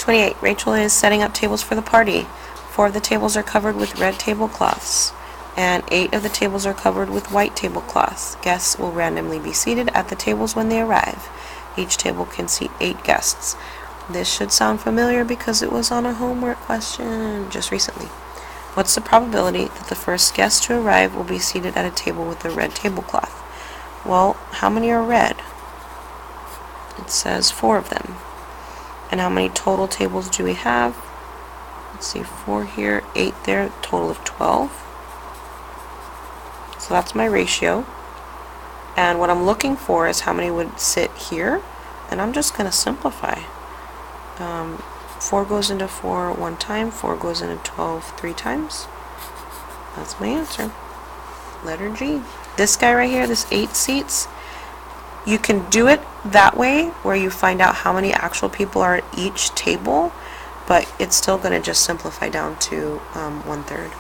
28. Rachel is setting up tables for the party. 4 of the tables are covered with red tablecloths, and 8 of the tables are covered with white tablecloths. Guests will randomly be seated at the tables when they arrive. Each table can seat 8 guests. This should sound familiar because it was on a homework question just recently. What's the probability that the first guest to arrive will be seated at a table with a red tablecloth? Well, how many are red? It says 4 of them. And how many total tables do we have? Let's see, 4 here, 8 there, total of 12. So that's my ratio. And what I'm looking for is how many would sit here. And I'm just going to simplify. 4 goes into 4 one time, 4 goes into 12 3 times. That's my answer. Letter G. This guy right here, this 8 seats, you can do it that way where you find out how many actual people are at each table, but it's still going to just simplify down to 1/3.